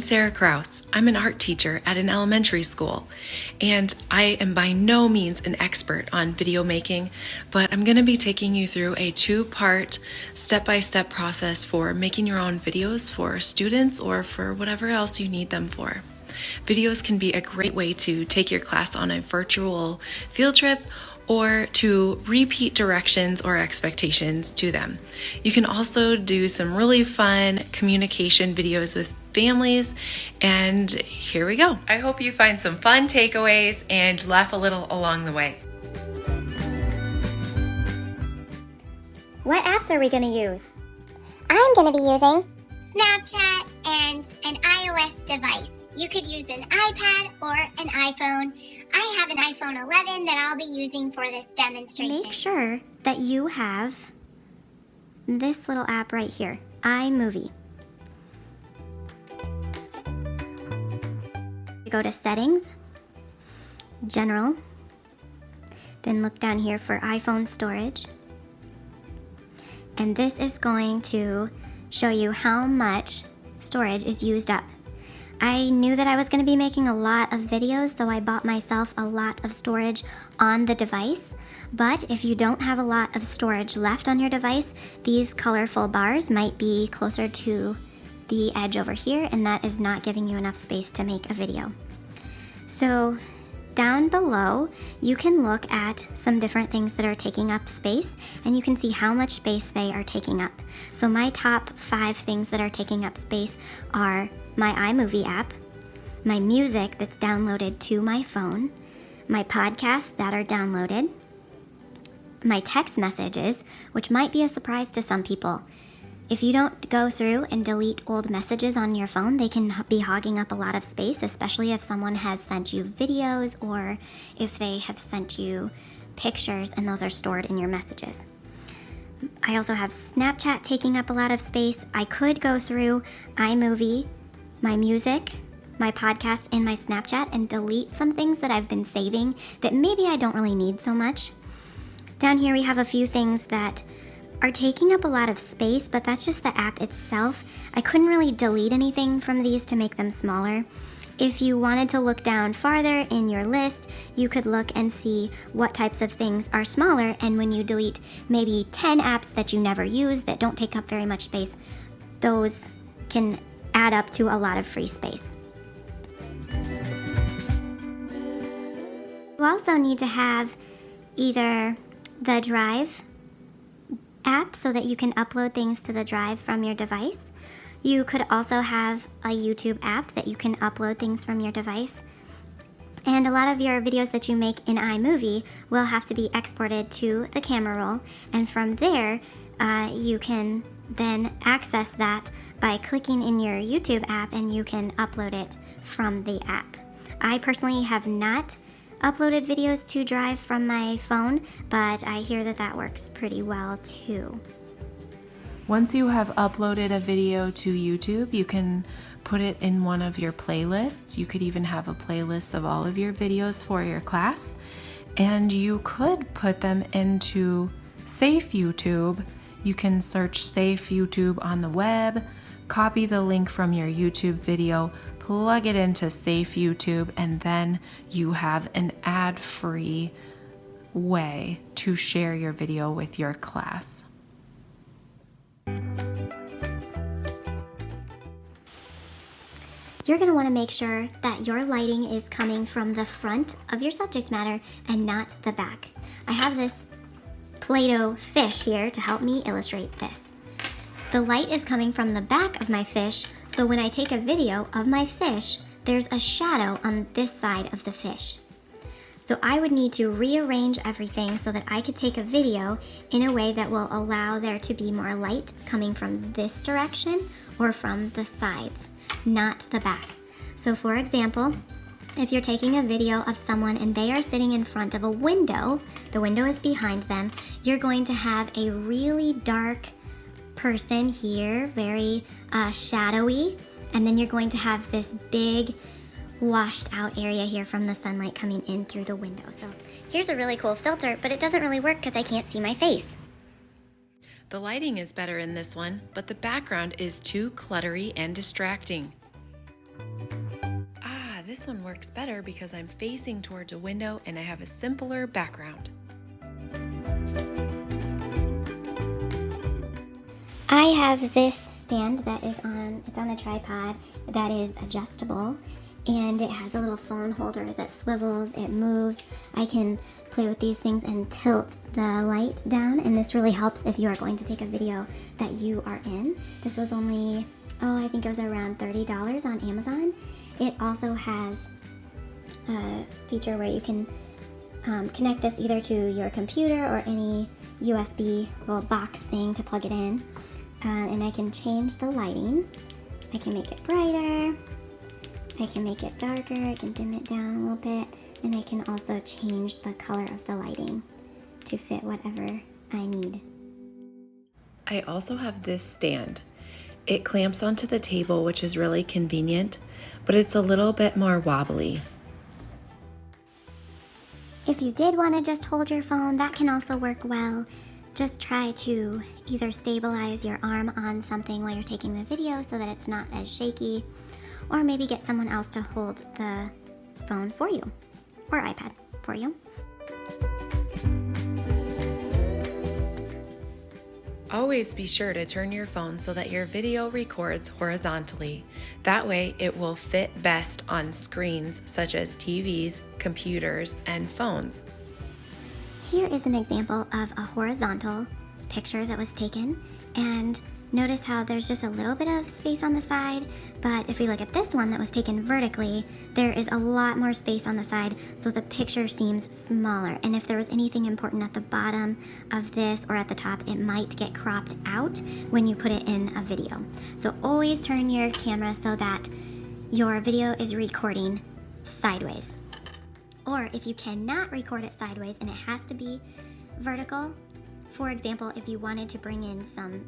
Sarah Kraus. I'm an art teacher at an elementary school, and I am by no means an expert on video making, but I'm going to be taking you through a 2-part step-by-step process for making your own videos for students or for whatever else you need them for. Videos can be a great way to take your class on a virtual field trip or to repeat directions or expectations to them. You can also do some really fun communication videos with families, and here we go. I hope you find some fun takeaways and laugh a little along the way. What apps are we going to use? I'm going to be using Snapchat and an iOS device. You could use an iPad or an iPhone. I have an iPhone 11 that I'll be using for this demonstration. Make sure that you have this little app right here, iMovie. Go to Settings, General, then look down here for iPhone storage. And this is going to show you how much storage is used up. I knew that I was going to be making a lot of videos, so I bought myself a lot of storage on the device. But if you don't have a lot of storage left on your device, these colorful bars might be closer to the edge over here, and that is not giving you enough space to make a video. So down below, you can look at some different things that are taking up space, and you can see how much space they are taking up. So my top 5 things that are taking up space are my iMovie app, my music that's downloaded to my phone, my podcasts that are downloaded, my text messages, which might be a surprise to some people. If you don't go through and delete old messages on your phone, they can be hogging up a lot of space, especially if someone has sent you videos or if they have sent you pictures and those are stored in your messages. I also have Snapchat taking up a lot of space. I could go through iMovie, my music, my podcast, and my Snapchat and delete some things that I've been saving that maybe I don't really need so much. Down here we have a few things that are taking up a lot of space, but that's just the app itself. I couldn't really delete anything from these to make them smaller. If you wanted to look down farther in your list, you could look and see what types of things are smaller, and when you delete maybe 10 apps that you never use that don't take up very much space, those can add up to a lot of free space. You also need to have either the Drive app so that you can upload things to the Drive from your device. You could also have a YouTube app that you can upload things from your device. And a lot of your videos that you make in iMovie will have to be exported to the camera roll, and from there you can then access that by clicking in your YouTube app, and you can upload it from the app. I personally have not uploaded videos to Drive from my phone, but I hear that that works pretty well too. Once you have uploaded a video to YouTube, you can put it in one of your playlists. You could even have a playlist of all of your videos for your class, and you could put them into Safe YouTube. You can search Safe YouTube on the web, copy the link from your YouTube video, plug it into Safe YouTube, and then you have an ad-free way to share your video with your class. You're going to want to make sure that your lighting is coming from the front of your subject matter and not the back. I have this Play-Doh fish here to help me illustrate this. The light is coming from the back of my fish, so when I take a video of my fish, there's a shadow on this side of the fish. So I would need to rearrange everything so that I could take a video in a way that will allow there to be more light coming from this direction or from the sides, not the back. So for example, if you're taking a video of someone and they are sitting in front of a window, the window is behind them, you're going to have a really dark person here, very shadowy, and then you're going to have this big washed out area here from the sunlight coming in through the window. So here's a really cool filter, but it doesn't really work because I can't see my face. The lighting is better in this one, but the background is too cluttery and distracting. This one works better because I'm facing towards a window and I have a simpler background. I have this stand that is it's on a tripod that is adjustable, and it has a little phone holder that swivels, it moves. I can play with these things and tilt the light down, and this really helps if you are going to take a video that you are in. This was only, I think it was around $30 on Amazon. It also has a feature where you can connect this either to your computer or any USB little box thing to plug it in. And I can change the lighting. I can make it brighter, I can make it darker, I can dim it down a little bit, and I can also change the color of the lighting to fit whatever I need. I also have this stand. It clamps onto the table, which is really convenient, but it's a little bit more wobbly. If you did want to just hold your phone, that can also work well. Just try to either stabilize your arm on something while you're taking the video so that it's not as shaky, or maybe get someone else to hold the phone for you, or iPad for you. Always be sure to turn your phone so that your video records horizontally. That way it will fit best on screens such as TVs, computers, and phones. Here is an example of a horizontal picture that was taken, and notice how there's just a little bit of space on the side, but if we look at this one that was taken vertically, there is a lot more space on the side, so the picture seems smaller. And if there was anything important at the bottom of this or at the top, it might get cropped out when you put it in a video. So always turn your camera so that your video is recording sideways. Or if you cannot record it sideways and it has to be vertical, for example, if you wanted to bring in some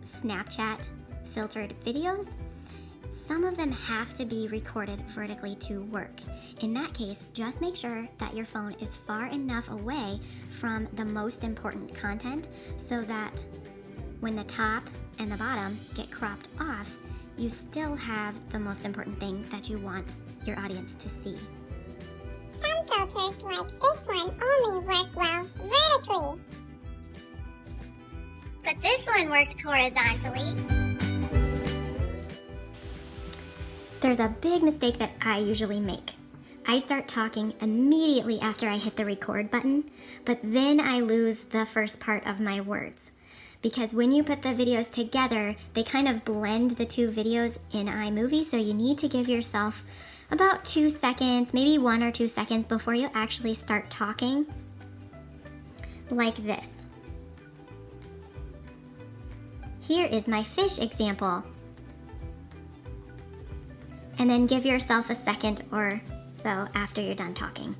Snapchat filtered videos, some of them have to be recorded vertically to work. In that case, just make sure that your phone is far enough away from the most important content so that when the top and the bottom get cropped off, you still have the most important thing that you want your audience to see. Some filters like this one only work well vertically, but this one works horizontally. There's a big mistake that I usually make. I start talking immediately after I hit the record button, but then I lose the first part of my words. Because when you put the videos together, they kind of blend the two videos in iMovie, so you need to give yourself about 2 seconds, maybe 1 or 2 seconds before you actually start talking, like this. Here is my fish example. And then give yourself a second or so after you're done talking.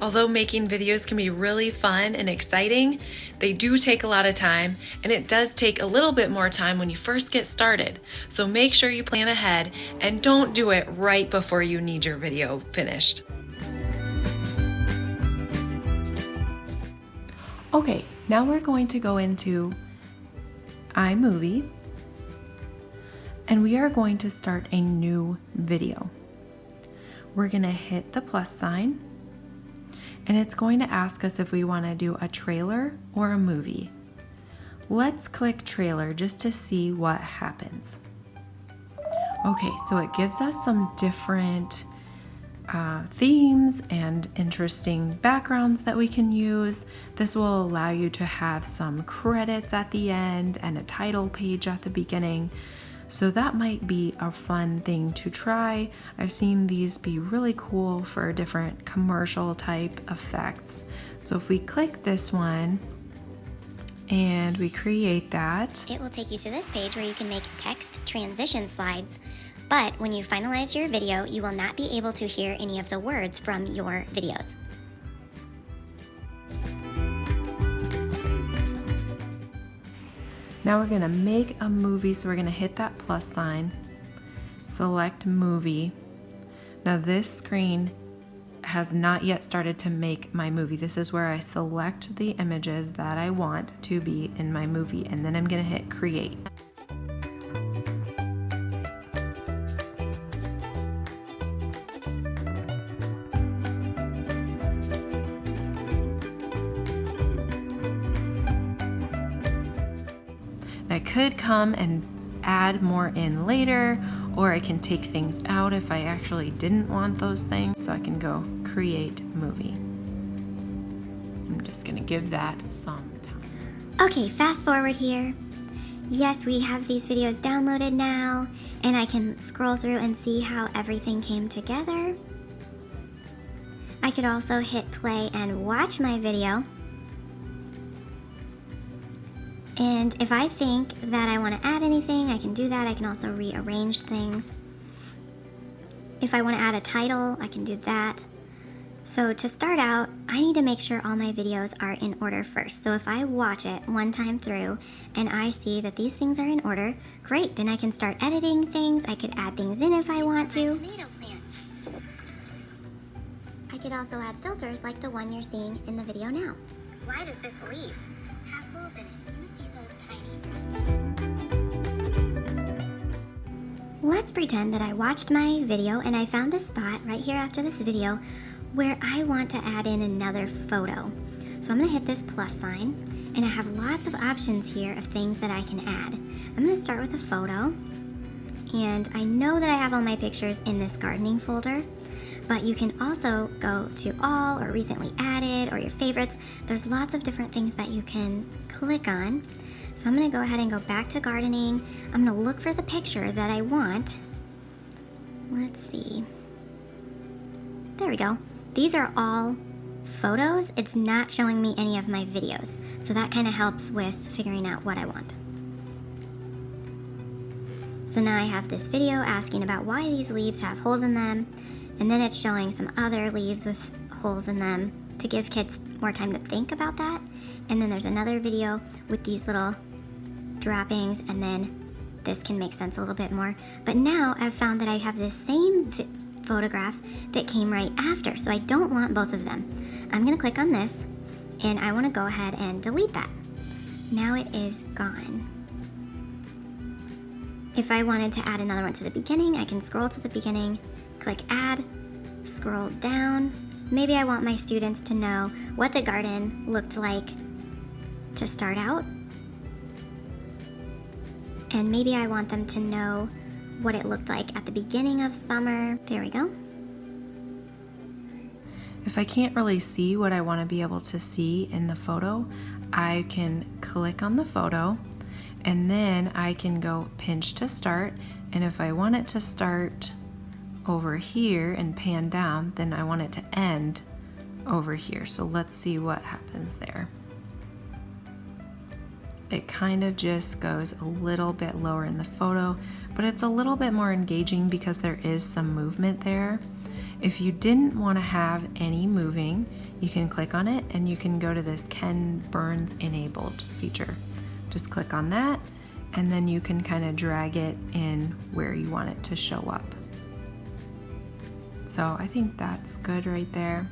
Although making videos can be really fun and exciting, they do take a lot of time, and it does take a little bit more time when you first get started. So make sure you plan ahead and don't do it right before you need your video finished. Okay, now we're going to go into iMovie, and we are going to start a new video. We're going to hit the plus sign, and it's going to ask us if we want to do a trailer or a movie. Let's click trailer just to see what happens. Okay, so it gives us some different themes and interesting backgrounds that we can use. This will allow you to have some credits at the end and a title page at the beginning. So that might be a fun thing to try. I've seen these be really cool for different commercial type effects. So if we click this one and we create that, It will take you to this page where you can make text transition slides, but when you finalize your video, you will not be able to hear any of the words from your videos. now we're gonna make a movie. So we're gonna hit that plus sign, select movie. Now this screen has not yet started to make my movie. This is where I select the images that I want to be in my movie, and then I'm gonna hit create. could come and add more in later, or I can take things out if I actually didn't want those things. So I can go create movie. I'm just gonna give that some time. Okay, fast forward here. Yes, we have these videos downloaded now, and I can scroll through and see how everything came together. I could also hit play and watch my video. And if I think that I want to add anything, I can do that. I can also rearrange things. If I want to add a title, I can do that. So to start out, I need to make sure all my videos are in order first. So if I watch it one time through and I see that these things are in order, great, then I can start editing things. I could add things in if I want to. Tomato plants. I could also add filters like the one you're seeing in the video now. Why does this leaf have holes in it? Do you see those tiny? Let's pretend that I watched my video and I found a spot right here after this video where I want to add in another photo. So I'm gonna hit this plus sign, and I have lots of options here of things that I can add. I'm gonna start with a photo, and I know that I have all my pictures in this gardening folder, but you can also go to all or recently added or your favorites. There's lots of different things that you can click on. So I'm gonna go ahead and go back to gardening. I'm gonna look for the picture that I want. Let's see. There we go. These are all photos. It's not showing me any of my videos. So that kind of helps with figuring out what I want. So now I have this video asking about why these leaves have holes in them. And then it's showing some other leaves with holes in them to give kids more time to think about that. And then there's another video with these little droppings, and then this can make sense a little bit more. But now I've found that I have this same photograph that came right after, so I don't want both of them. I'm gonna click on this, and I wanna go ahead and delete that. Now it is gone. If I wanted to add another one to the beginning, I can scroll to the beginning, click add, scroll down. Maybe I want my students to know what the garden looked like to start out. And maybe I want them to know what it looked like at the beginning of summer. There we go. If I can't really see what I want to be able to see in the photo, I can click on the photo, and then I can go pinch to start. And if I want it to start over here and pan down, then I want it to end over here. So let's see what happens there. It kind of just goes a little bit lower in the photo, but it's a little bit more engaging because there is some movement there. If you didn't want to have any moving, you can click on it and you can go to this Ken Burns enabled feature. Just click on that, and then you can kind of drag it in where you want it to show up. So I think that's good right there.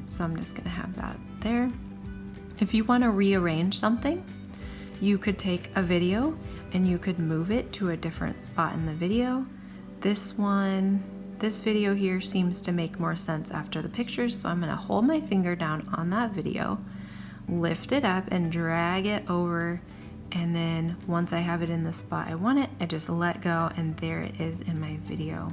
So I'm just gonna have that there. If you want to rearrange something, you could take a video and you could move it to a different spot in the video. This video here seems to make more sense after the pictures, so I'm gonna hold my finger down on that video, lift it up and drag it over, and then once I have it in the spot I want it, I just let go, and there it is in my video